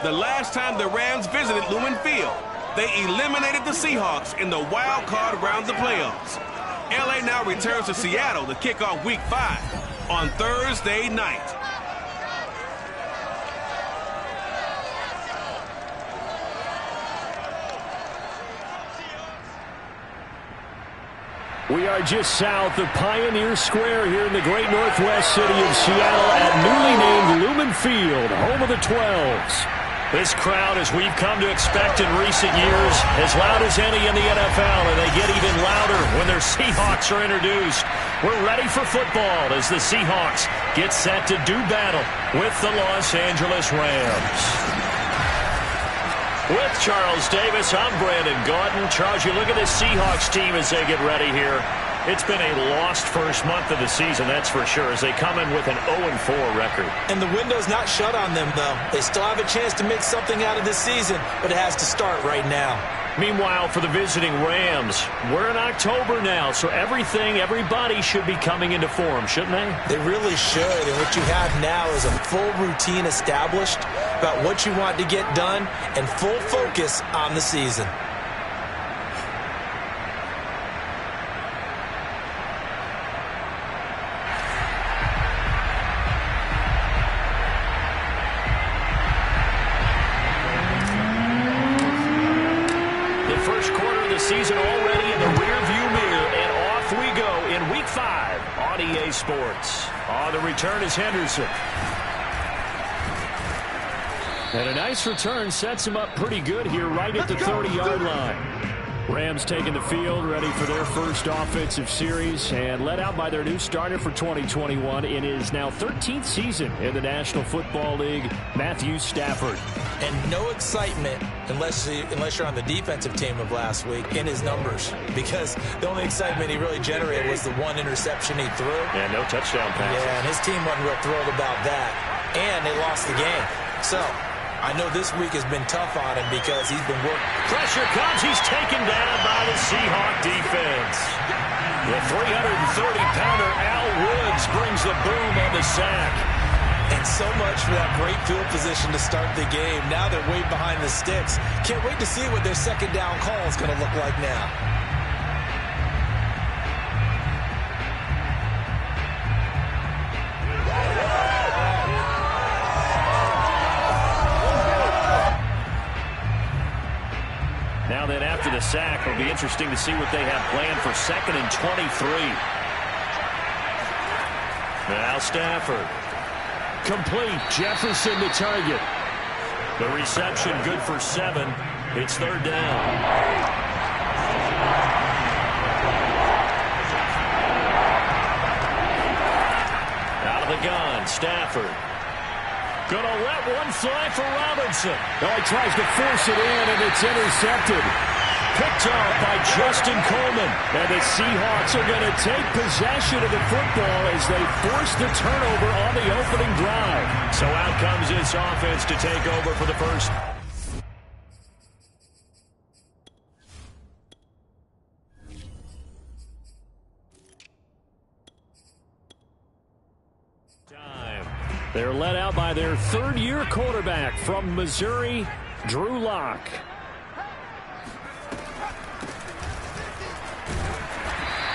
the last time the Rams visited Lumen Field, they eliminated the Seahawks in the wild card round of the playoffs. LA now returns to Seattle to kick off Week 5 on Thursday night. We are just south of Pioneer Square here in the great northwest city of Seattle at newly named Lumen Field, home of the 12s. This crowd, as we've come to expect in recent years, as loud as any in the NFL, and they get even louder when their Seahawks are introduced. We're ready for football as the Seahawks get set to do battle with the Los Angeles Rams. With Charles Davis, I'm Brandon Gaudin. Charles, you look at this Seahawks team as they get ready here. It's been a lost first month of the season, that's for sure, as they come in with an 0-4 record. And the window's not shut on them, though. They still have a chance to make something out of this season, but it has to start right now. Meanwhile, for the visiting Rams, we're in October now, so everybody should be coming into form, shouldn't they? They really should, and what you have now is a full routine established about what you want to get done and full focus on the season. First quarter of the season already in the rearview mirror, and off we go in Week 5 on EA Sports. On the return is Henderson. And a nice return sets him up pretty good here right at the 30-yard line. Rams taking the field, ready for their first offensive series, and led out by their new starter for 2021 in his now 13th season in the National Football League, Matthew Stafford. And no excitement unless you're on the defensive team of last week in his numbers, because the only excitement he really generated was the one interception he threw. And no touchdown pass. Yeah, and his team wasn't real thrilled about that. And they lost the game. So I know this week has been tough on him because he's been working. Pressure comes. He's taken down by the Seahawk defense. The 330-pounder Al Woods brings the boom on the sack. And so much for that great field position to start the game. Now they're way behind the sticks. Can't wait to see what their second down call is going to look like now. Now then, after the sack, it'll be interesting to see what they have planned for 2nd and 23. Now Stafford. Complete. Jefferson the target. The reception good for 7. It's 3rd down. Out of the gun, Stafford. Gonna let one fly for Robinson. Oh, he tries to force it in, and it's intercepted. Picked off by Justin Coleman. And the Seahawks are going to take possession of the football as they force the turnover on the opening drive. So out comes this offense to take over for the first. They're led out by their third-year quarterback from Missouri, Drew Lock.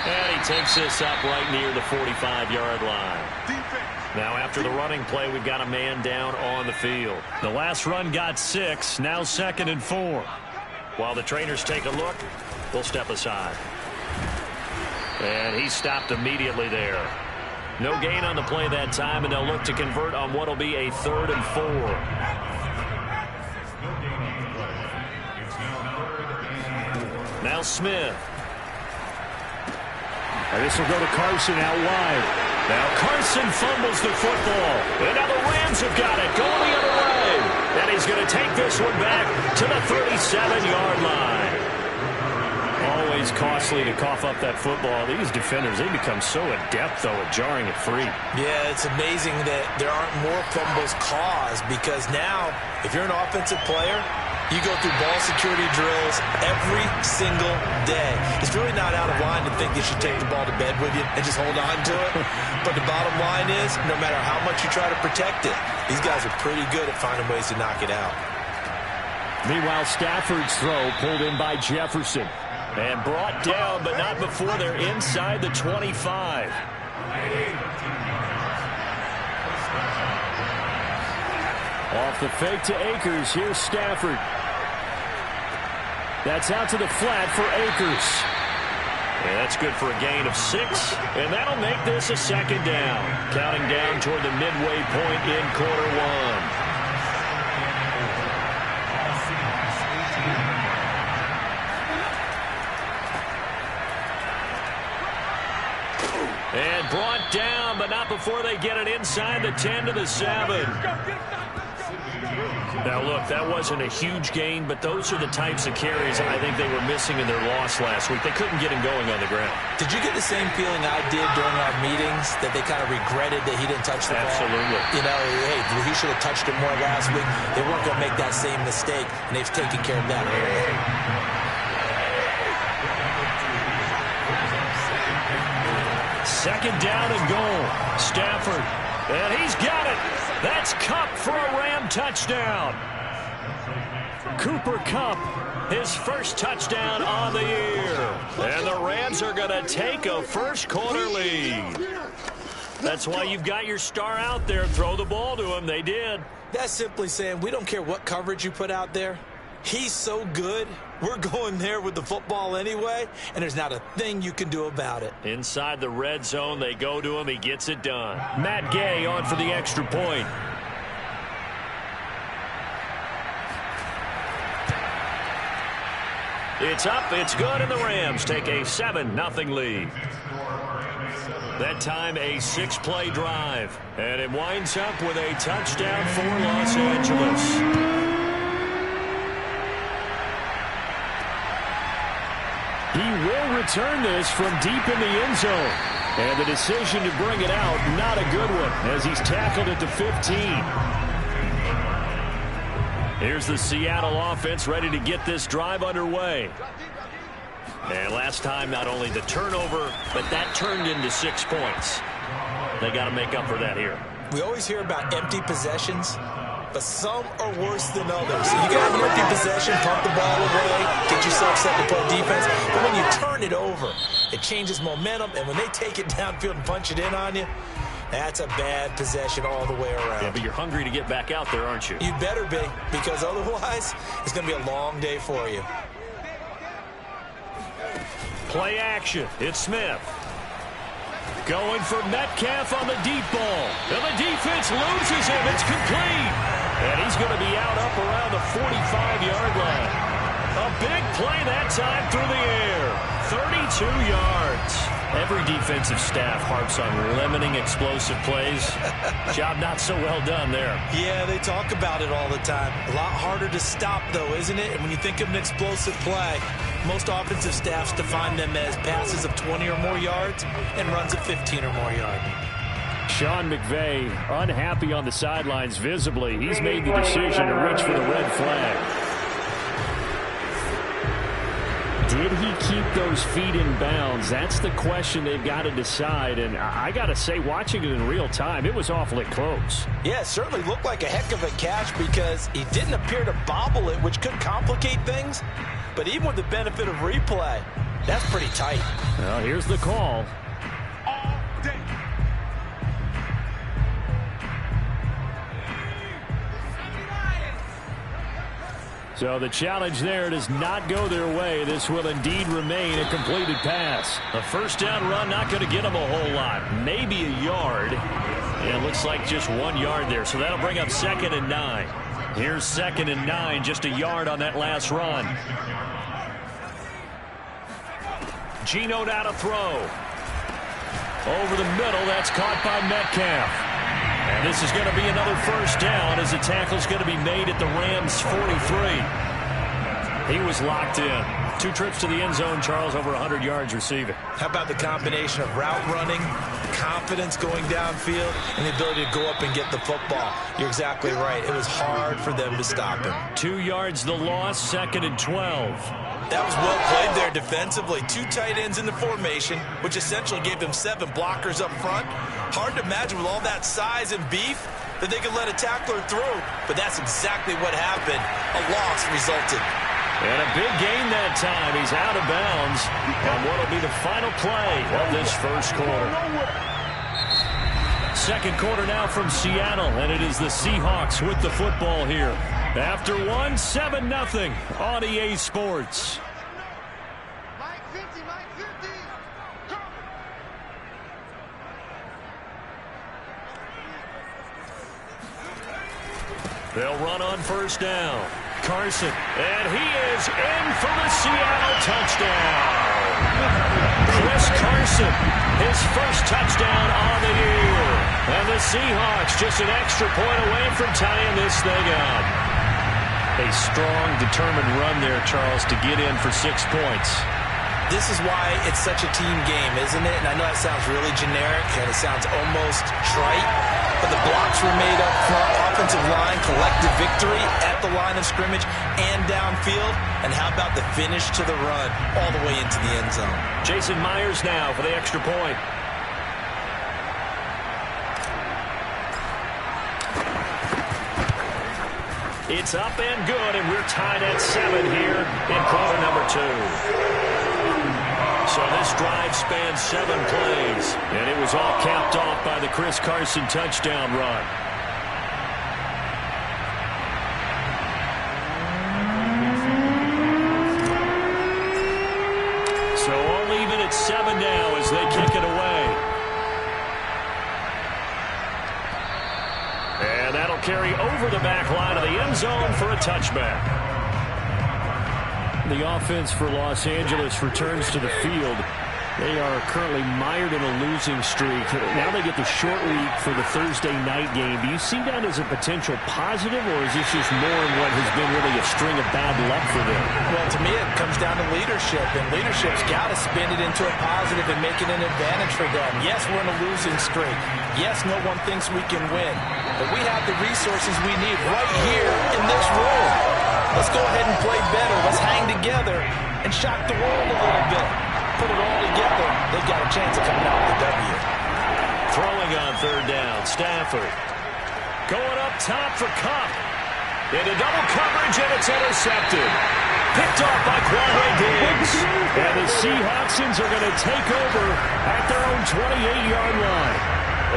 And he takes this up right near the 45-yard line. Now after the running play, we've got a man down on the field. The last run got 6, now 2nd and 4. While the trainers take a look, we'll step aside. And he stopped immediately there. No gain on the play that time, and they'll look to convert on what will be a 3rd and 4. Now Smith. And this will go to Carson out wide. Now Carson fumbles the football. And now the Rams have got it, going the other way. And he's going to take this one back to the 37-yard line. Always costly to cough up that football. These defenders, they become so adept, though, at jarring it free. Yeah, it's amazing that there aren't more fumbles caused, because now, if you're an offensive player, you go through ball security drills every single day. It's really not out of line to think you should take the ball to bed with you and just hold on to it. But the bottom line is, no matter how much you try to protect it, these guys are pretty good at finding ways to knock it out. Meanwhile, Stafford's throw pulled in by Jefferson. And brought down, but not before they're inside the 25. Off the fake to Akers. Here's Stafford. That's out to the flat for Akers. And that's good for a gain of 6. And that'll make this a second down. Counting down toward the midway point in quarter one. And brought down, but not before they get it inside the 10 to the 7. Now, look, that wasn't a huge gain, but those are the types of carries I think they were missing in their loss last week. They couldn't get him going on the ground. Did you get the same feeling I did during our meetings, that they kind of regretted that he didn't touch the ball? Absolutely. You know, hey, he should have touched it more last week. They weren't going to make that same mistake, and they've taken care of that area. Second down and goal. Stafford. And he's got it. That's Kupp for a Ram touchdown. Cooper Kupp, his first touchdown on the year. And the Rams are going to take a first-quarter lead. That's why you've got your star out there. Throw the ball to him. They did. That's simply saying we don't care what coverage you put out there. He's so good, we're going there with the football anyway, and there's not a thing you can do about it. Inside the red zone, they go to him. He gets it done. Matt Gay on for the extra point. It's up, it's good, and the Rams take a 7-0 lead. That time a 6-play drive, and it winds up with a touchdown for Los Angeles. He will return this from deep in the end zone. And the decision to bring it out, not a good one, as he's tackled at the 15. Here's the Seattle offense ready to get this drive underway. And last time, not only the turnover, but that turned into 6 points. They got to make up for that here. We always hear about empty possessions, but some are worse than others. You can have an empty possession, pump the ball away, get yourself set to play defense. But when you turn it over, it changes momentum. And when they take it downfield and punch it in on you, that's a bad possession all the way around. Yeah, but you're hungry to get back out there, aren't you? You better be, because otherwise it's going to be a long day for you. Play action. It's Smith. Going for Metcalf on the deep ball. And the defense loses him. It's complete. And he's going to be out up around the 45-yard line. A big play that time through the air. 32 yards. Every defensive staff harps on limiting explosive plays. Job not so well done there. Yeah, they talk about it all the time. A lot harder to stop, though, isn't it? And when you think of an explosive play, most offensive staffs define them as passes of 20 or more yards and runs of 15 or more yards. Sean McVay unhappy on the sidelines visibly. He's made the decision to reach for the red flag. Did he keep those feet in bounds? That's the question they've got to decide. And I got to say, watching it in real time, it was awfully close. Yeah, it certainly looked like a heck of a catch because he didn't appear to bobble it, which could complicate things. But even with the benefit of replay, that's pretty tight. Well, here's the call. So the challenge there does not go their way. This will indeed remain a completed pass. A first down run not going to get them a whole lot. Maybe a yard. And it looks like just 1 yard there. So that'll bring up 2nd and 9. Here's 2nd and 9, just a yard on that last run. Geno now to throw. Over the middle, that's caught by Metcalf. And this is going to be another first down as the tackle's going to be made at the Rams' 43. He was locked in. 2 trips to the end zone, Charles, over 100 yards receiving. How about the combination of route running, confidence going downfield, and the ability to go up and get the football? You're exactly right. It was hard for them to stop him. 2 yards the loss, 2nd and 12. That was well played there defensively. 2 tight ends in the formation, which essentially gave them 7 blockers up front. Hard to imagine with all that size and beef, that they could let a tackler through, but that's exactly what happened. A loss resulted. And a big gain that time. He's out of bounds. And what will be the final play of this first quarter? Second quarter now from Seattle, and it is the Seahawks with the football here. After one, 7-0 on EA Sports. They'll run on first down. Carson, and he is in for the Seattle touchdown. Chris Carson, his first touchdown on the year. And the Seahawks just an extra point away from tying this thing up. A strong, determined run there, Charles, to get in for 6 points. This is why it's such a team game, isn't it? And I know that sounds really generic, and it sounds almost trite, but the blocks were made up front, offensive line, collective victory at the line of scrimmage and downfield. And how about the finish to the run all the way into the end zone? Jason Myers now for the extra point. It's up and good, and we're tied at 7 here in quarter number 2. So this drive spans 7 plays, and it was all capped off by the Chris Carson touchdown run. So all even at 7 now as they kick it away. And that'll carry over the back line of the end zone for a touchback. The offense for Los Angeles returns to the field. They are currently mired in a losing streak. Now they get the short week for the Thursday night game. Do you see that as a potential positive, or is this just more in what has been really a string of bad luck for them? Well, to me, it comes down to leadership, and leadership's got to spin it into a positive and make it an advantage for them. Yes, we're in a losing streak. Yes, no one thinks we can win, but we have the resources we need right here in this room. Let's go ahead and play better. Let's hang together and shock the world a little bit. Put it all together. They've got a chance of coming out with a W. Throwing on third down, Stafford. Going up top for Cup. Into double coverage, and it's intercepted. Picked off by Quandre Diggs. And the Seahawksians are going to take over at their own 28-yard line.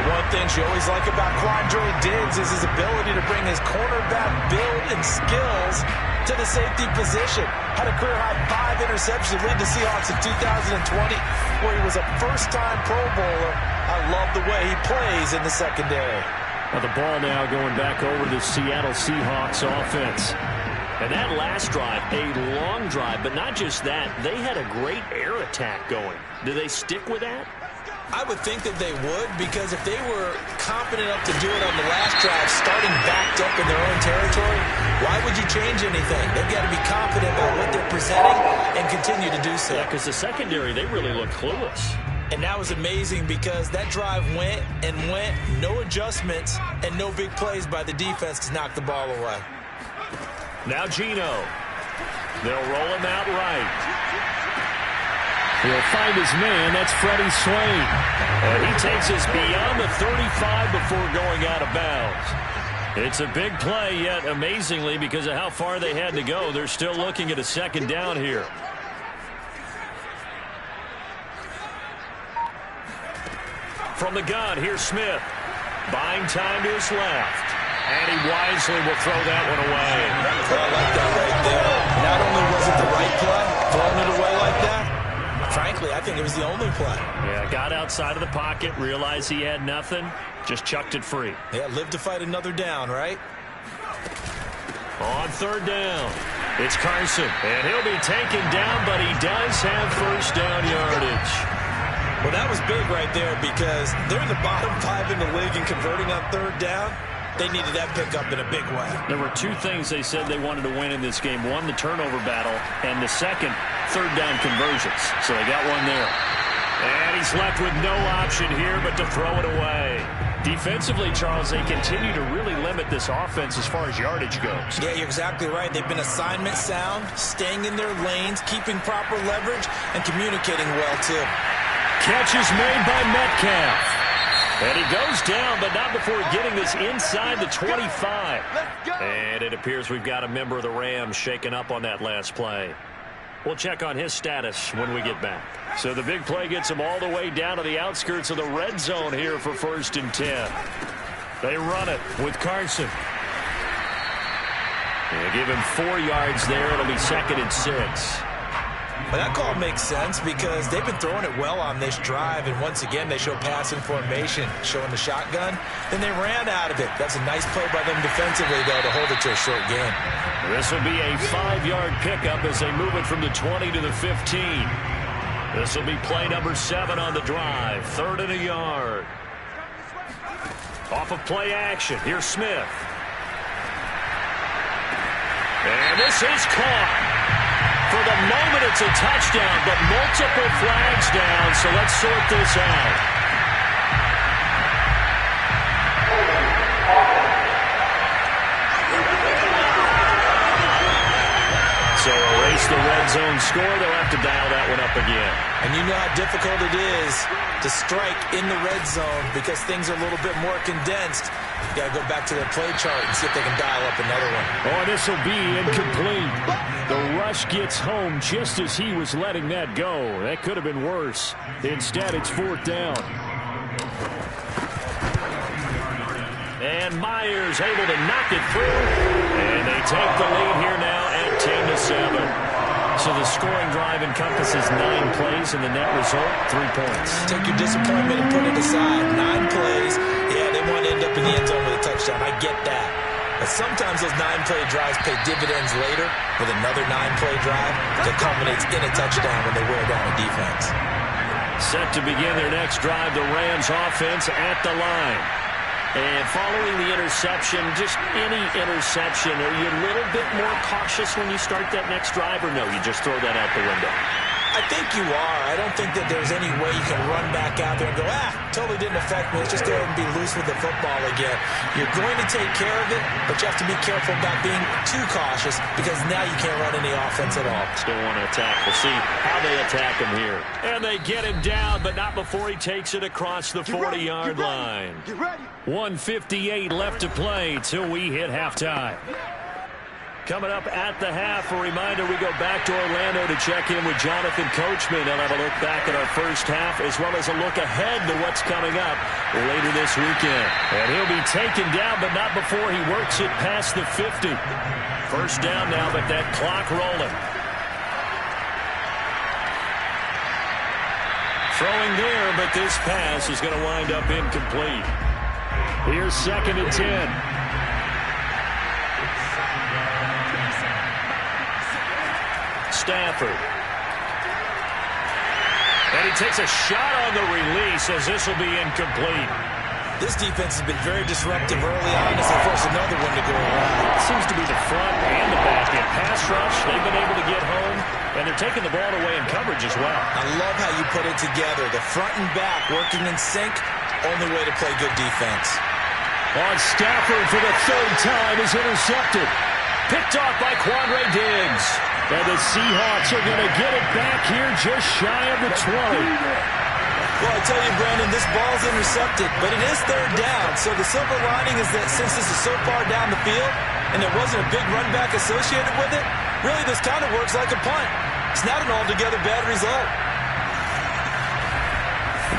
The one thing you always like about Quandre Diggs is his ability to bring his cornerback build and skills to the safety position. Had a career-high 5 interceptions to lead the Seahawks in 2020, where he was a first-time Pro Bowler. I love the way he plays in the secondary. Now the ball now going back over to the Seattle Seahawks offense. And that last drive, a long drive, but not just that. They had a great air attack going. Do they stick with that? I would think that they would, because if they were confident enough to do it on the last drive, starting backed up in their own territory, why would you change anything? They've got to be confident about what they're presenting and continue to do so. Yeah, because the secondary, they really look clueless. And that was amazing because that drive went and went, no adjustments, and no big plays by the defense to knock the ball away. Now Geno. They'll roll him out right. He'll find his man. That's Freddie Swain. And he takes us beyond the 35 before going out of bounds. It's a big play, yet amazingly, because of how far they had to go, they're still looking at a second down here. From the gun, here's Smith. Buying time to his left. And he wisely will throw that one away. I like that right there. Not only was it the right play, throwing it away like that, frankly, I think it was the only play. Yeah, got outside of the pocket, realized he had nothing, just chucked it free. Yeah, live to fight another down, right? On third down, it's Carson, and he'll be taken down, but he does have first down yardage. Well, that was big right there because they're in the bottom 5 in the league and converting on third down. They needed that pickup in a big way. There were 2 things they said they wanted to win in this game. One, the turnover battle, and the second, third down conversions. So they got one there. And he's left with no option here but to throw it away. Defensively, Charles, they continue to really limit this offense as far as yardage goes. Yeah, you're exactly right. They've been assignment sound, staying in their lanes, keeping proper leverage, and communicating well, too. Catch is made by Metcalf. And he goes down, but not before getting this inside the 25. And it appears we've got a member of the Rams shaken up on that last play. We'll check on his status when we get back. So the big play gets him all the way down to the outskirts of the red zone here for 1st and 10. They run it with Carson. They give him 4 yards there. It'll be 2nd and 6. Well, that call makes sense because they've been throwing it well on this drive, and once again they show passing formation, showing the shotgun. Then they ran out of it. That's a nice play by them defensively, though, to hold it to a short gain. This will be a 5-yard pickup as they move it from the 20 to the 15. This will be play number 7 on the drive. 3rd and a yard. Off of play action. Here's Smith. And this is caught. For the moment, it's a touchdown, but multiple flags down, so let's sort this out. So erase the red zone score. They'll have to dial that one up again. And you know how difficult it is to strike in the red zone because things are a little bit more condensed. You got to go back to their play chart and see if they can dial up another one. Oh, this will be incomplete. The rush gets home just as he was letting that go. That could have been worse. Instead, it's 4th down. And Myers able to knock it through. And they take the lead here now at 10-7. So the scoring drive encompasses 9 plays, and the net result, 3 points. Take your disappointment and put it aside. 9 plays. Yeah, they want to end up in the end zone with a touchdown. I get that. But sometimes those 9-play drives pay dividends later with another 9-play drive that culminates in a touchdown when they wear down a defense. Set to begin their next drive, the Rams offense at the line. And following the interception, just any interception, are you a little bit more cautious when you start that next drive, or no, you just throw that out the window? I think you are. I don't think that there's any way you can run back out there and go, totally didn't affect me. Let's just go ahead and be loose with the football again. You're going to take care of it, but you have to be careful about being too cautious because now you can't run any offense at all. Still want to attack. We'll see how they attack him here. And they get him down, but not before he takes it across the 40-yard line. 1:58 left to play till we hit halftime. Coming up at the half, a reminder, we go back to Orlando to check in with Jonathan Coachman. He'll have a look back at our first half as well as a look ahead to what's coming up later this weekend. And he'll be taken down, but not before he works it past the 50. 1st down now, but that clock rolling. Throwing there, but this pass is going to wind up incomplete. Here's 2nd and 10. Stafford. And he takes a shot on the release as this will be incomplete. This defense has been very disruptive early on as they force another one to go around. It seems to be the front and the back end. Pass rush, they've been able to get home, and they're taking the ball away in coverage as well. I love how you put it together. The front and back working in sync, only way to play good defense. On Stafford for the 3rd time is intercepted. Picked off by Quandre Diggs. And the Seahawks are going to get it back here just shy of the 20. Well, I tell you, Brandon, this ball's intercepted, but it is 3rd down. So the silver lining is that since this is so far down the field and there wasn't a big run back associated with it, really this kind of works like a punt. It's not an altogether bad result.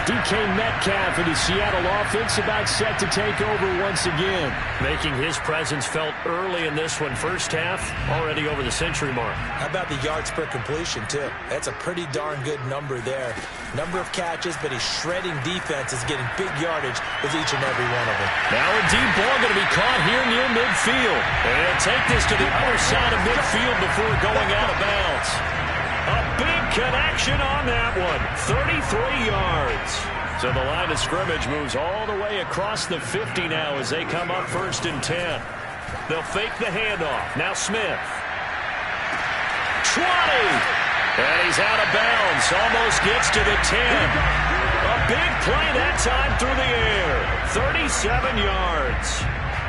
DK Metcalf and the Seattle offense about set to take over once again. Making his presence felt early in this one. First half, already over the century mark. How about the yards per completion, too? That's a pretty darn good number there. Number of catches, but he's shredding defenses, getting big yardage with each and every one of them. Now a deep ball going to be caught here near midfield. And take this to the other side of midfield before going out of bounds. A big connection on that one. 33 yards. So the line of scrimmage moves all the way across the 50 now as they come up 1st and 10. They'll fake the handoff. Now Smith. 20. And he's out of bounds. Almost gets to the 10. A big play that time through the air. 37 yards.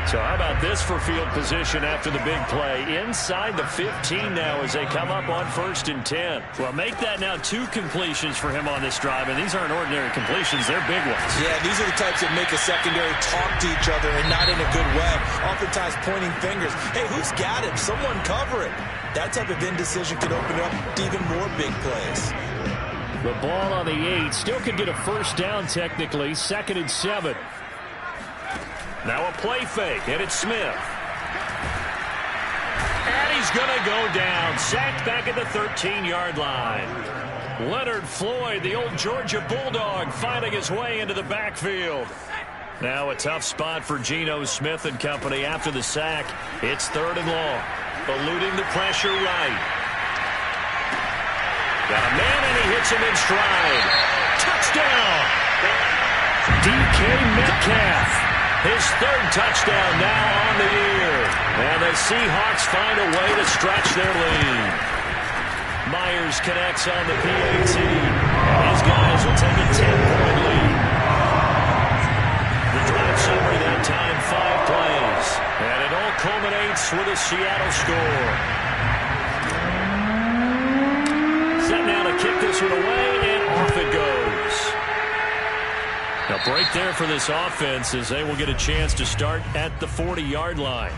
So how about this for field position after the big play? Inside the 15 now as they come up on 1st and 10. Well, make that now 2 completions for him on this drive, and these aren't ordinary completions. They're big ones. Yeah, these are the types that make a secondary talk to each other and not in a good way. Oftentimes pointing fingers. Hey, who's got him? Someone cover it. That type of indecision could open up to even more big plays. The ball on the 8. Still could get a first down technically. 2nd and 7. Now a play fake, and it's Smith. And he's going to go down. Sacked back at the 13-yard line. Leonard Floyd, the old Georgia Bulldog, finding his way into the backfield. Now a tough spot for Geno Smith and company after the sack. It's 3rd and long. Eluding the pressure right. Got a man, and he hits him in stride. Touchdown! DK Metcalf. His 3rd touchdown now on the year. And the Seahawks find a way to stretch their lead. Myers connects on the PAT. And his guys will take a 10-point lead. The drive summary that time, 5 plays. And it all culminates with a Seattle score. Set now to kick this one away, and off it goes. A break there for this offense as they will get a chance to start at the 40-yard line.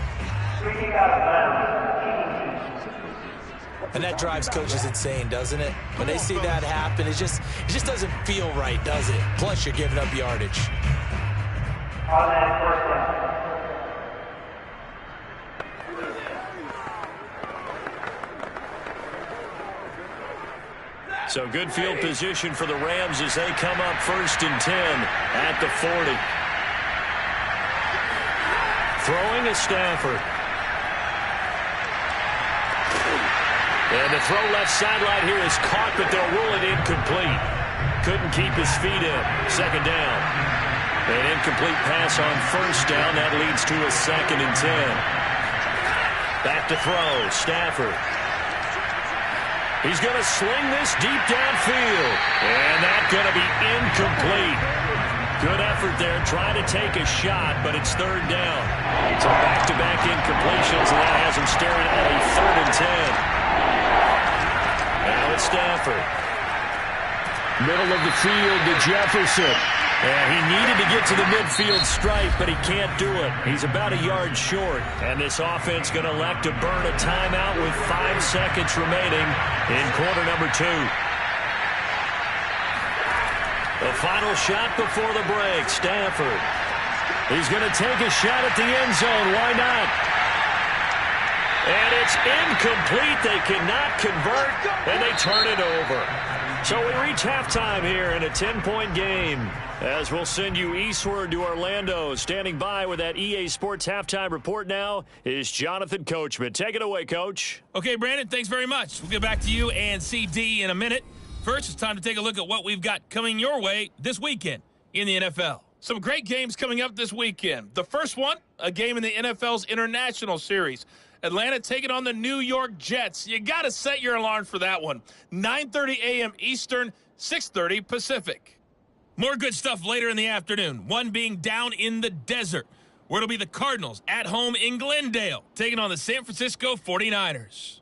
And that drives coaches insane, doesn't it? When they see that happen, it just doesn't feel right, does it? Plus, you're giving up yardage. So good field position for the Rams as they come up 1st and 10 at the 40. Throwing is Stafford. And the throw left sideline here is caught, but they'll rule it incomplete. Couldn't keep his feet in. 2nd down. An incomplete pass on 1st down. That leads to a 2nd and 10. Back to throw. Stafford. He's going to sling this deep downfield. And that's going to be incomplete. Good effort there, trying to take a shot, but it's 3rd down. So back-to-back incompletions, and that has him staring at a 3rd and 10. Now it's Stafford. Middle of the field to Jefferson. And he needed to get to the midfield stripe, but he can't do it. He's about a yard short. And this offense going to elect to burn a timeout with 5 seconds remaining in quarter number 2. The final shot before the break, Stafford. He's going to take a shot at the end zone. Why not? And it's incomplete. They cannot convert, and they turn it over. So we reach halftime here in a 10-point game. As we'll send you eastward to Orlando. Standing by with that EA Sports halftime report now is Jonathan Coachman. Take it away, Coach. Okay, Brandon, thanks very much. We'll get back to you and CD in a minute. First, it's time to take a look at what we've got coming your way this weekend in the NFL. Some great games coming up this weekend. The first one, a game in the NFL's International Series. Atlanta taking on the New York Jets. You got to set your alarm for that one. 9:30 a.m. Eastern, 6:30 Pacific. More good stuff later in the afternoon. One being down in the desert, where it'll be the Cardinals at home in Glendale, taking on the San Francisco 49ers.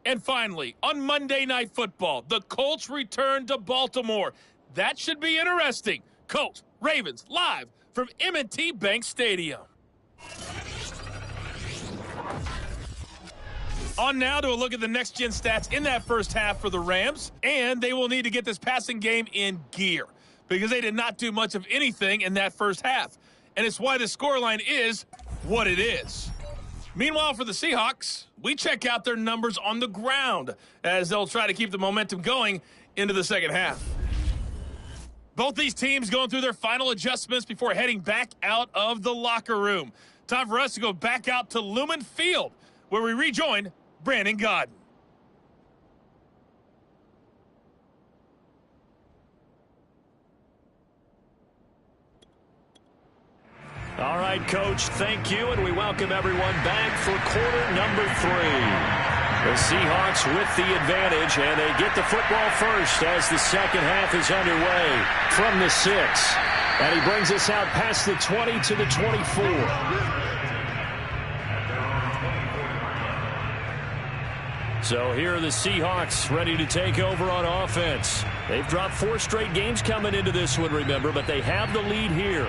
And finally, on Monday Night Football, the Colts return to Baltimore. That should be interesting. Colts, Ravens, live from M&T Bank Stadium. On now to a look at the next-gen stats in that first half for the Rams. And they will need to get this passing game in gear because they did not do much of anything in that first half. And it's why the scoreline is what it is. Meanwhile, for the Seahawks, we check out their numbers on the ground as they'll try to keep the momentum going into the second half. Both these teams going through their final adjustments before heading back out of the locker room. Time for us to go back out to Lumen Field, where we rejoin Brandon Godden. All right, Coach, thank you, and we welcome everyone back for quarter number 3. The Seahawks with the advantage, and they get the football first as the second half is underway from the 6. And he brings us out past the 20 to the 24. So here are the Seahawks ready to take over on offense. They've dropped 4 straight games coming into this one, remember, but they have the lead here.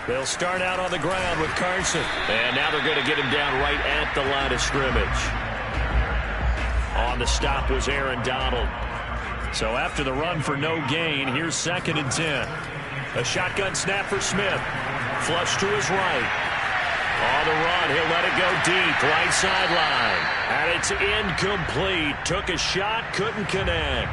They'll start out on the ground with Carson. And now they're going to get him down right at the line of scrimmage. On the stop was Aaron Donald. So after the run for no gain, here's 2nd and 10. A shotgun snap for Smith. Flush to his right. On the run, he'll let it go deep. Right sideline. And it's incomplete. Took a shot, couldn't connect.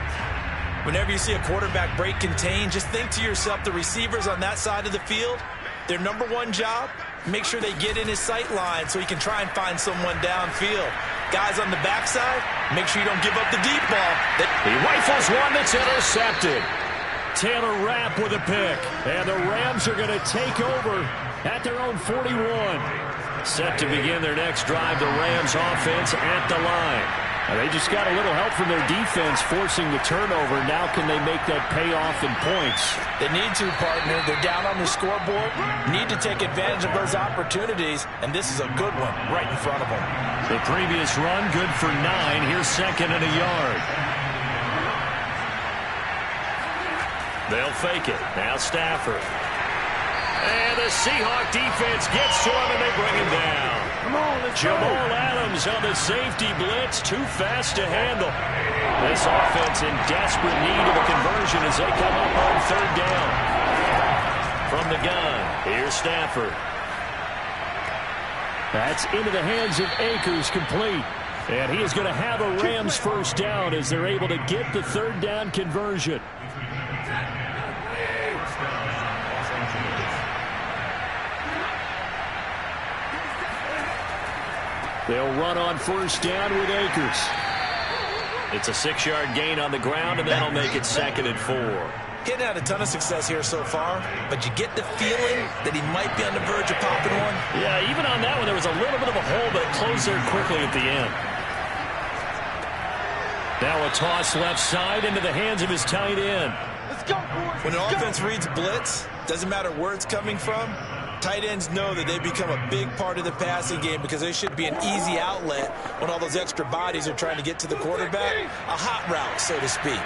Whenever you see a quarterback break contain, just think to yourself, the receivers on that side of the field, their number one job, make sure they get in his sight line so he can try and find someone downfield. Guys on the backside, make sure you don't give up the deep ball. He rifles one that's intercepted. Taylor Rapp with a pick. And the Rams are going to take over at their own 41. Set to begin their next drive, the Rams offense at the line. They just got a little help from their defense forcing the turnover. Now can they make that pay off in points? They need to, partner. They're down on the scoreboard. Need to take advantage of those opportunities, and this is a good one right in front of them. The previous run, good for 9. Here's 2nd and a yard. They'll fake it. Now Stafford. And the Seahawk defense gets to him, and they bring him down. Jamal Adams on the safety blitz, too fast to handle. This offense in desperate need of a conversion as they come up on 3rd down. From the gun, here's Stafford. That's into the hands of Akers, complete. And he is going to have a Rams 1st down as they're able to get the 3rd down conversion. They'll run on 1st down with Akers. It's a 6-yard gain on the ground, and that'll make it 2nd and 4. Getting had a ton of success here so far, but you get the feeling that he might be on the verge of popping one. Yeah, even on that one, there was a little bit of a hole, but it closed there quickly at the end. Now a toss left side into the hands of his tight end. Let's go, boys. When an offense reads blitz, doesn't matter where it's coming from, tight ends know that they become a big part of the passing game because they should be an easy outlet when all those extra bodies are trying to get to the quarterback. A hot route, so to speak.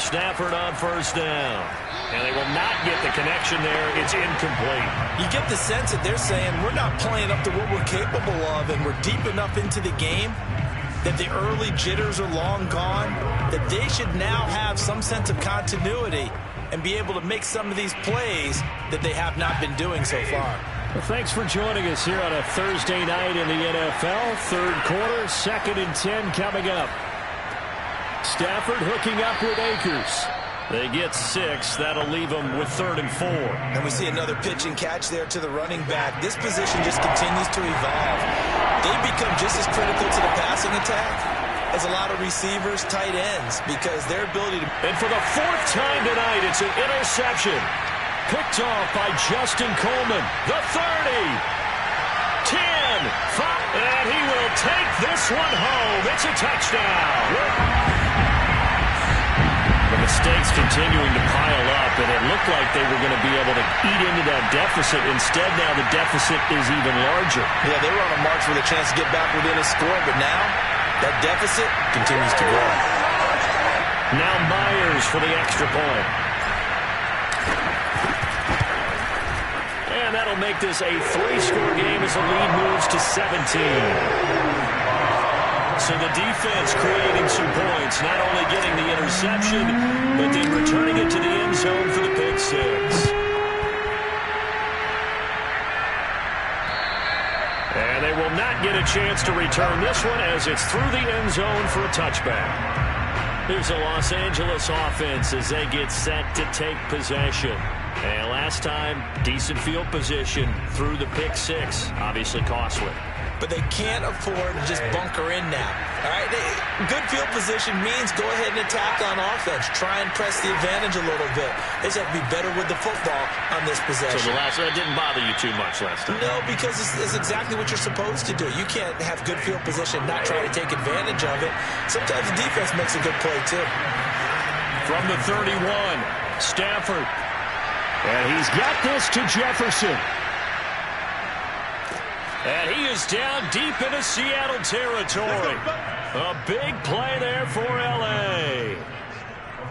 Stafford on 1st down. And they will not get the connection there. It's incomplete. You get the sense that they're saying we're not playing up to what we're capable of, and we're deep enough into the game that the early jitters are long gone, that they should now have some sense of continuity and be able to make some of these plays that they have not been doing so far. Well, thanks for joining us here on a Thursday night in the NFL. 3rd quarter, 2nd and 10 coming up. Stafford hooking up with Akers. They get 6. That'll leave them with 3rd and 4. And we see another pitch and catch there to the running back. This position just continues to evolve. They become just as critical to the passing attack as a lot of receivers, tight ends, because their ability to... And for the 4th time tonight, it's an interception. Picked off by Justin Coleman. The 30. 10. 5. And he will take this one home. It's a touchdown. The mistakes continuing to pile up, and it looked like they were going to be able to eat into that deficit. Instead, now the deficit is even larger. Yeah, they were on a march with a chance to get back within a score, but now that deficit continues to grow. Now Myers for the extra point. And that'll make this a 3-score game as the lead moves to 17. So the defense creating some points, not only getting the interception, but then returning it to the end zone for the pick 6. And they will not get a chance to return this one as it's through the end zone for a touchback. Here's the Los Angeles offense as they get set to take possession. And last last time, decent field position through the pick six. Obviously costly. But they can't afford to just bunker in now. All right, good field position means go ahead and attack on offense. Try and press the advantage a little bit. They just have to be better with the football on this possession. So that didn't bother you too much last time? No, because it's exactly what you're supposed to do. You can't have good field position, not try to take advantage of it. Sometimes the defense makes a good play, too. From the 31, Stafford. And he's got this to Jefferson. And he is down deep into Seattle territory. A big play there for L.A.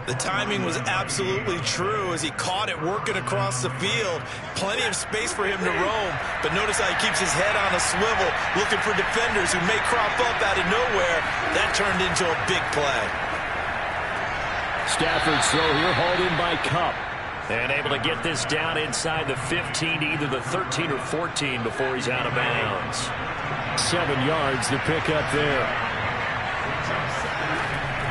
The timing was absolutely true as he caught it working across the field. Plenty of space for him to roam. But notice how he keeps his head on a swivel, looking for defenders who may crop up out of nowhere. That turned into a big play. Stafford's throw here hauled in by Kupp. And able to get this down inside the 15 to either the 13 or 14 before he's out of bounds. 7 yards, the pickup there.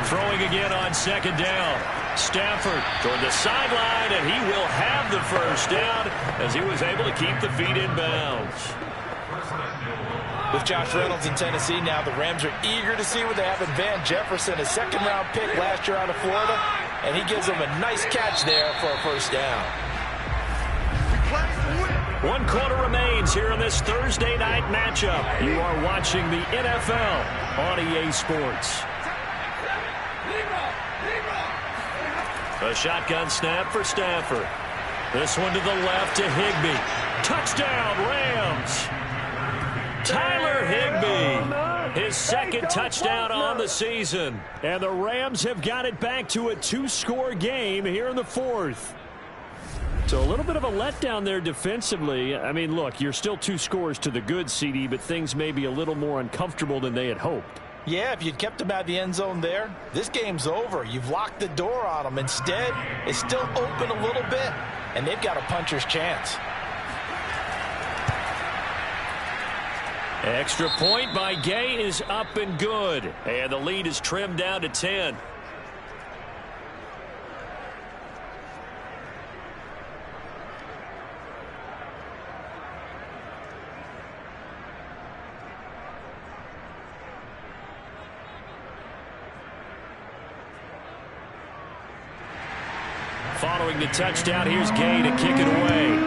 Throwing again on second down. Stafford toward the sideline, and he will have the first down as he was able to keep the feet in bounds. With Josh Reynolds in Tennessee now, the Rams are eager to see what they have in Van Jefferson, a second-round pick last year out of Florida, and he gives them a nice catch there for a first down. 1 quarter remains here in this Thursday night matchup. You are watching the NFL on EA Sports. A shotgun snap for Stafford. This one to the left to Higbee. Touchdown, Rams. Tyler Higbee, his second touchdown on the season. And the Rams have got it back to a 2-score game here in the 4th. So a little bit of a letdown there defensively. I mean, look, you're still 2 scores to the good, CD, but things may be a little more uncomfortable than they had hoped. Yeah, if you'd kept him out of the end zone there, this game's over. You've locked the door on him. Instead, it's still open a little bit, and they've got a puncher's chance. Extra point by Gay is up and good. And the lead is trimmed down to 10. Following the touchdown, here's Gay to kick it away.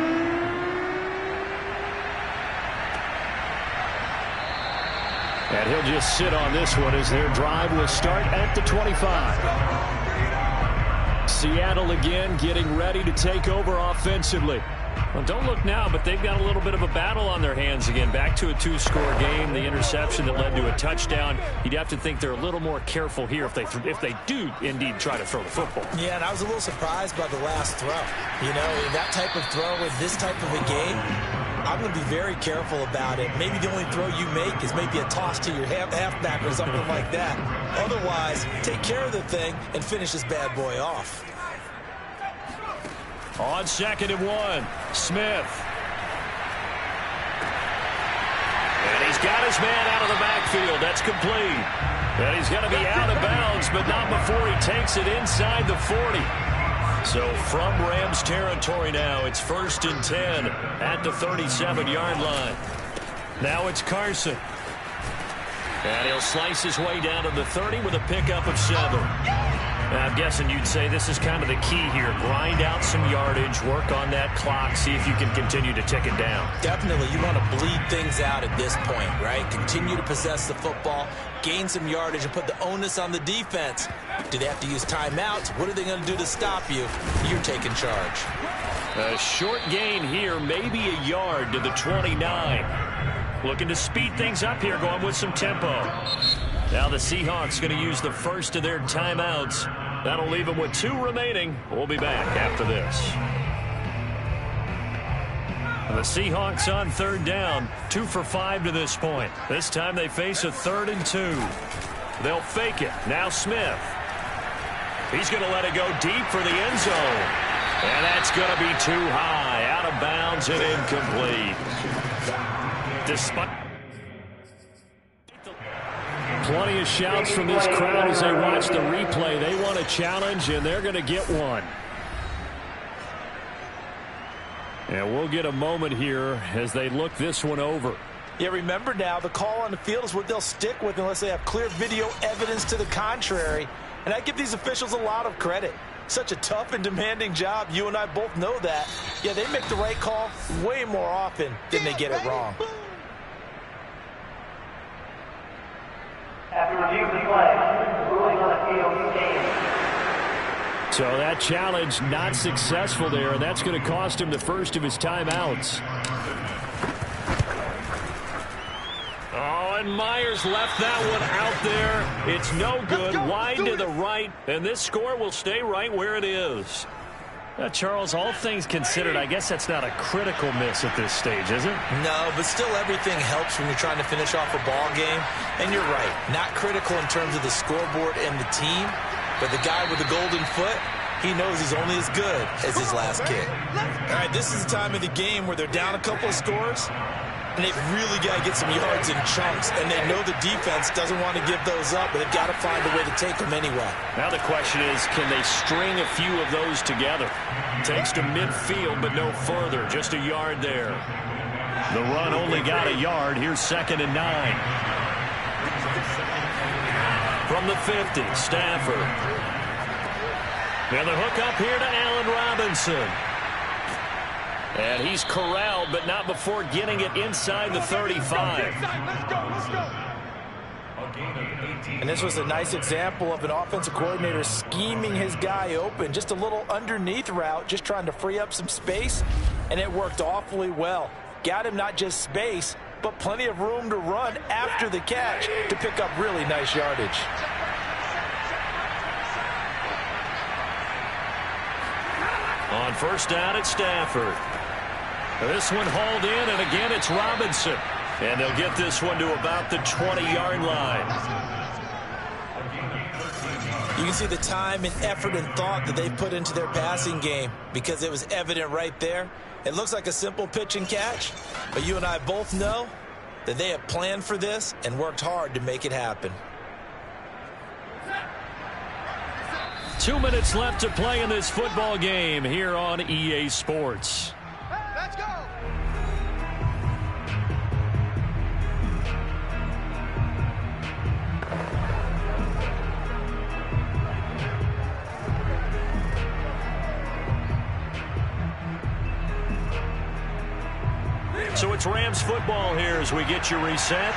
And he'll just sit on this one as their drive will start at the 25. Seattle again getting ready to take over offensively. Well, don't look now, but they've got a little bit of a battle on their hands again. Back to a 2-score game. The interception that led to a touchdown. You'd have to think they're a little more careful here if they do indeed try to throw the football. Yeah, and I was a little surprised by the last throw. You know, that type of throw in this type of a game, I'm going to be very careful about it. Maybe the only throw you make is maybe a toss to your halfback or something like that. Otherwise, take care of the thing and finish this bad boy off. On 2nd and 1, Smith. And he's got his man out of the backfield. That's complete. And he's going to be out of bounds, but not before he takes it inside the 40. So from Rams territory now, it's 1st and 10 at the 37-yard line. Now it's Carson. And he'll slice his way down to the 30 with a pickup of 7. Now, I'm guessing you'd say this is kind of the key here. Grind out some yardage, work on that clock, see if you can continue to tick it down. Definitely. You want to bleed things out at this point, right? Continue to possess the football, gain some yardage, and put the onus on the defense. Do they have to use timeouts? What are they going to do to stop you? You're taking charge. A short gain here, maybe a yard to the 29. Looking to speed things up here, going with some tempo. Now the Seahawks going to use the first of their timeouts. That'll leave them with 2 remaining. We'll be back after this. The Seahawks on 3rd down, 2 for 5 to this point. This time they face a 3rd and 2. They'll fake it. Now Smith. He's going to let it go deep for the end zone. And that's going to be too high. Out of bounds and incomplete. Despite plenty of shouts from this crowd as they watch the replay. They want a challenge, and they're going to get one. And we'll get a moment here as they look this one over. Yeah, remember now, the call on the field is what they'll stick with unless they have clear video evidence to the contrary. And I give these officials a lot of credit. Such a tough and demanding job. You and I both know that. Yeah, they make the right call way more often than they get it wrong. After review of the play, ruling on a field game. So that challenge not successful there, and that's going to cost him the first of his timeouts. Oh, and Myers left that one out there. It's no good. Wide to the right, and this score will stay right where it is. Charles, all things considered, I guess that's not a critical miss at this stage, is it? No, but still everything helps when you're trying to finish off a ball game. And you're right, not critical in terms of the scoreboard and the team, but the guy with the golden foot, he knows he's only as good as his last kick. All right, this is the time of the game where they're down a couple of scores, and they've really got to get some yards in chunks, and they know the defense doesn't want to give those up, but they've got to find a way to take them anyway. Now the question is, can they string a few of those together? Takes to midfield, but no further. Just a yard there. The run only got a yard. Here's 2nd and 9. From the 50, Stafford. And the hook up here to Allen Robinson. And he's corralled, but not before getting it inside the 35. And this was a nice example of an offensive coordinator scheming his guy open. Just a little underneath route, just trying to free up some space, and it worked awfully well. Got him not just space, but plenty of room to run after the catch to pick up really nice yardage. On first down, it's Stafford. This one hauled in, and again it's Robinson. And they'll get this one to about the 20-yard line. You can see the time and effort and thought that they put into their passing game because it was evident right there. It looks like a simple pitch and catch, but you and I both know that they have planned for this and worked hard to make it happen. 2 minutes left to play in this football game here on EA Sports. Let's go! So it's Rams football here as we get you reset.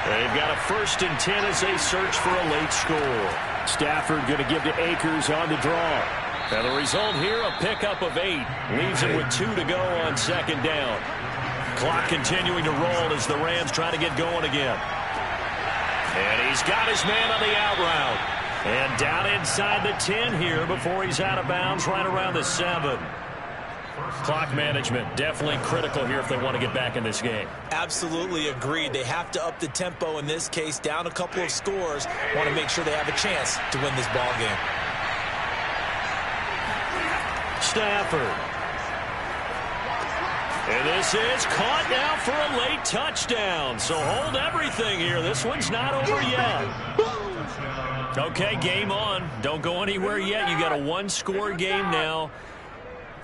They've got a 1st and 10 as they search for a late score. Stafford going to give to Akers on the draw. And the result here, a pickup of 8. Leaves it with 2 to go on 2nd down. Clock continuing to roll as the Rams try to get going again. And he's got his man on the out route. And down inside the 10 here before he's out of bounds right around the 7. Clock management definitely critical here if they want to get back in this game. Absolutely agreed. They have to up the tempo in this case, down a couple of scores. Want to make sure they have a chance to win this ball game. Stafford. And this is caught now for a late touchdown. So hold everything here. This one's not over yet. Okay, game on. Don't go anywhere yet. You got a 1-score game now.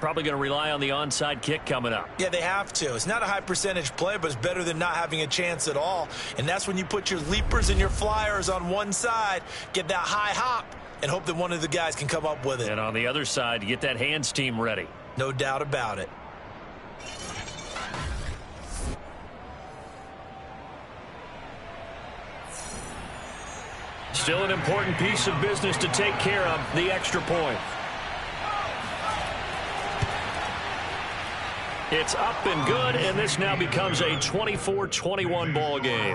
Probably going to rely on the onside kick coming up. Yeah, they have to. It's not a high percentage play, but it's better than not having a chance at all. And that's when you put your leapers and your flyers on one side, get that high hop, and hope that one of the guys can come up with it. And on the other side, you get that hands team ready. No doubt about it. Still an important piece of business to take care of, the extra point. It's up and good, and this now becomes a 24-21 ball game.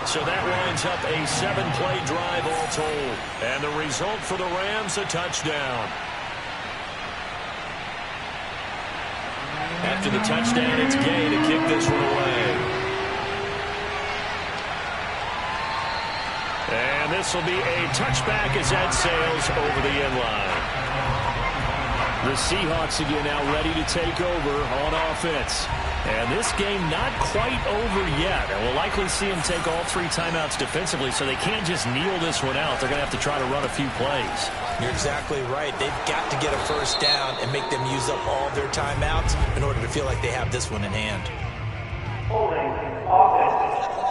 So that lines up a 7-play drive all told. And the result for the Rams, a touchdown. After the touchdown, it's Gay to kick this one away. And this will be a touchback as that sails over the end line. The Seahawks again now ready to take over on offense. And this game not quite over yet. And we'll likely see them take all 3 timeouts defensively, so they can't just kneel this one out. They're going to have to try to run a few plays. You're exactly right. They've got to get a first down and make them use up all their timeouts in order to feel like they have this one in hand. Holding offense.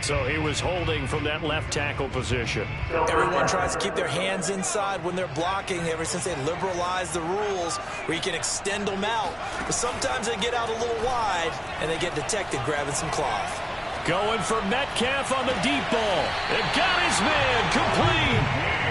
So he was holding from that left tackle position. Everyone tries to keep their hands inside when they're blocking ever since they liberalized the rules where you can extend them out. But sometimes they get out a little wide and they get detected grabbing some cloth. Going for Metcalf on the deep ball. It got his man complete.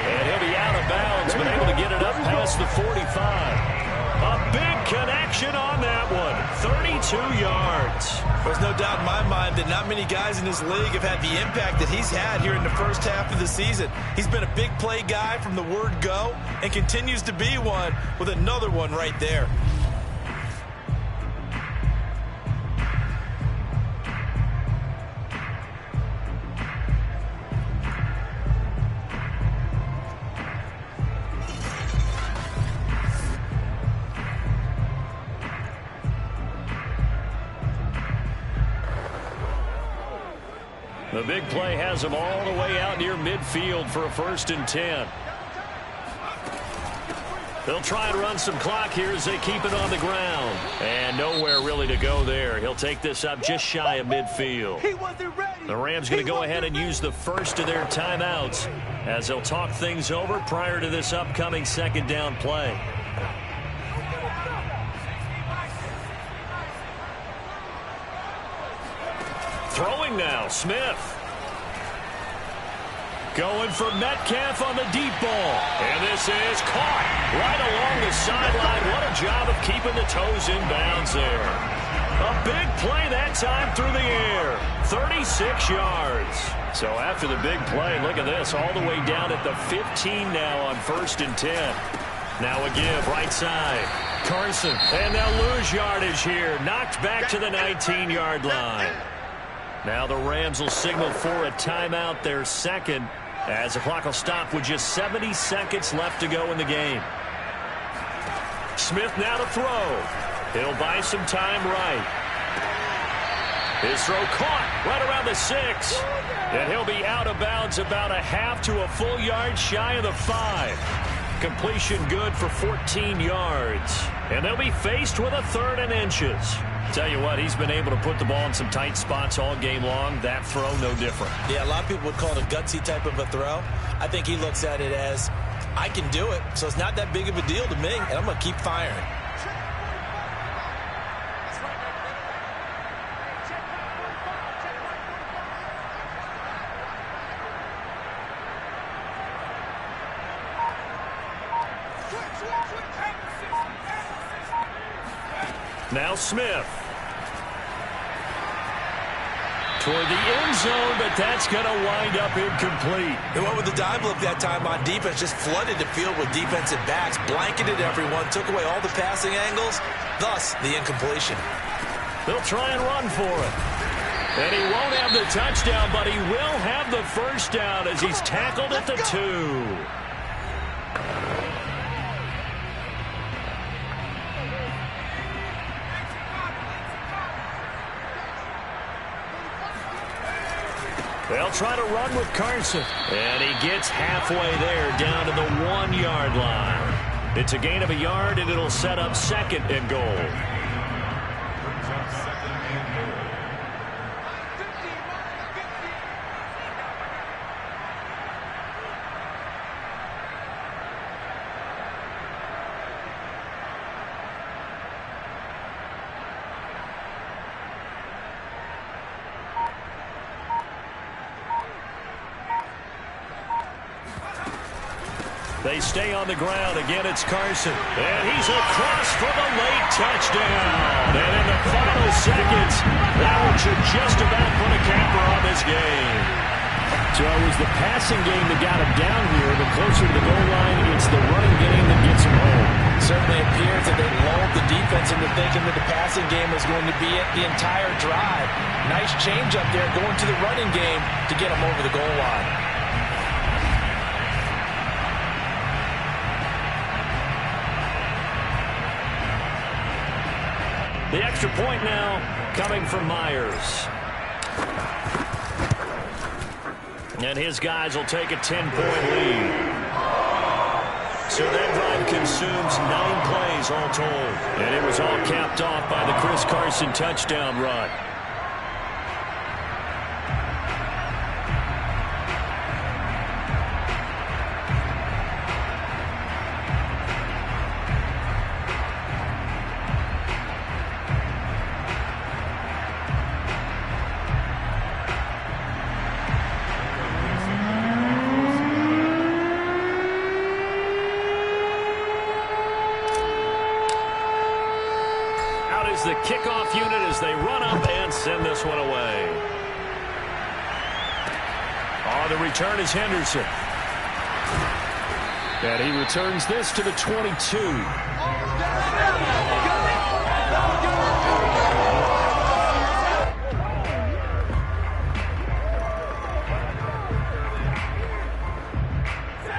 And he'll be out of bounds, but able to get it up past the 45. A big connection on that one. 32 yards. There's no doubt in my mind that not many guys in this league have had the impact that he's had here in the first half of the season. He's been a big play guy from the word go and continues to be one with another one right there. The big play has him all the way out near midfield for a 1st and 10. They'll try and run some clock here as they keep it on the ground. And nowhere really to go there. He'll take this up just shy of midfield. The Rams going to go ahead and use the first of their timeouts as they'll talk things over prior to this upcoming 2nd down play. Throwing now, Smith. Going for Metcalf on the deep ball. And this is caught right along the sideline. What a job of keeping the toes in bounds there. A big play that time through the air. 36 yards. So after the big play, look at this, all the way down at the 15 now on 1st and 10. Now a give, right side. Carson, and they'll lose yardage here. Knocked back to the 19-yard line. Now the Rams will signal for a timeout, their 2nd, as the clock will stop with just 70 seconds left to go in the game. Smith now to throw. He'll buy some time right. His throw caught right around the 6. And he'll be out of bounds about a half to a full yard shy of the 5. Completion good for 14 yards. And they'll be faced with a 3rd and inches. Tell you what, he's been able to put the ball in some tight spots all game long. That throw, no different. Yeah, a lot of people would call it a gutsy type of a throw. I think he looks at it as, I can do it, so it's not that big of a deal to me, and I'm going to keep firing. Now Smith. Toward the end zone, but that's going to wind up incomplete. They went with the dive look that time on defense, just flooded the field with defensive backs, blanketed everyone, took away all the passing angles, thus the incompletion. They'll try and run for it. And he won't have the touchdown, but he will have the first down as he's tackled at the 2. They'll try to run with Carson. And he gets halfway there down to the 1-yard line. It's a gain of a yard, and it'll set up 2nd and goal. They stay on the ground. Again, it's Carson. And he's across for the late touchdown. And in the final seconds, that one should just about put a capper on this game. So it was the passing game that got him down here, but closer to the goal line, it's the running game that gets him home. Certainly appears that they lulled the defense into thinking that the passing game was going to be it the entire drive. Nice change up there going to the running game to get him over the goal line. The extra point now coming from Myers. And his guys will take a 10-point lead. So that drive consumes 9 plays all told. And it was all capped off by the Chris Carson touchdown run. The kickoff unit as they run up and send this one away. Oh, the return is Henderson. And he returns this to the 22.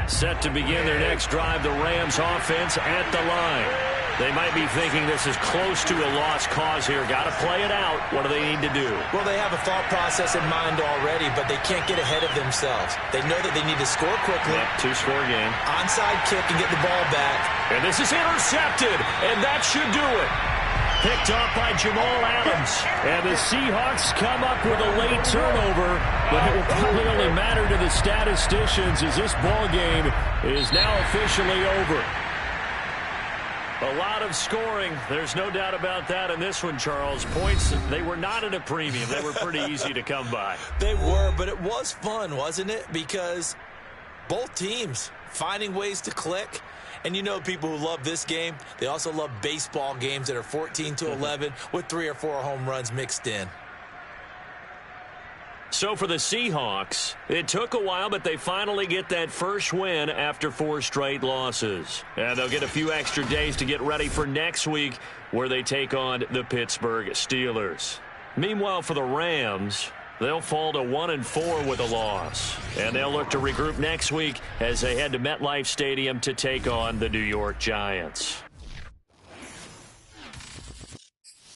Set to begin their next drive, the Rams offense at the line. They might be thinking this is close to a lost cause here. Got to play it out. What do they need to do? Well, they have a thought process in mind already, but they can't get ahead of themselves. They know that they need to score quickly. Yep, 2-score game. Onside kick and get the ball back. And this is intercepted, and that should do it. Picked off by Jamal Adams. And the Seahawks come up with a late turnover, but it will probably only matter to the statisticians as this ball game is now officially over. A lot of scoring. There's no doubt about that in this one, Charles. Points, they were not at a premium. They were pretty easy to come by. They were, but it was fun, wasn't it? Because both teams finding ways to click. And you know people who love this game, they also love baseball games that are 14-11 with 3 or 4 home runs mixed in. So for the Seahawks, it took a while, but they finally get that first win after 4 straight losses. And they'll get a few extra days to get ready for next week where they take on the Pittsburgh Steelers. Meanwhile, for the Rams, they'll fall to 1-4 with a loss. And they'll look to regroup next week as they head to MetLife Stadium to take on the New York Giants.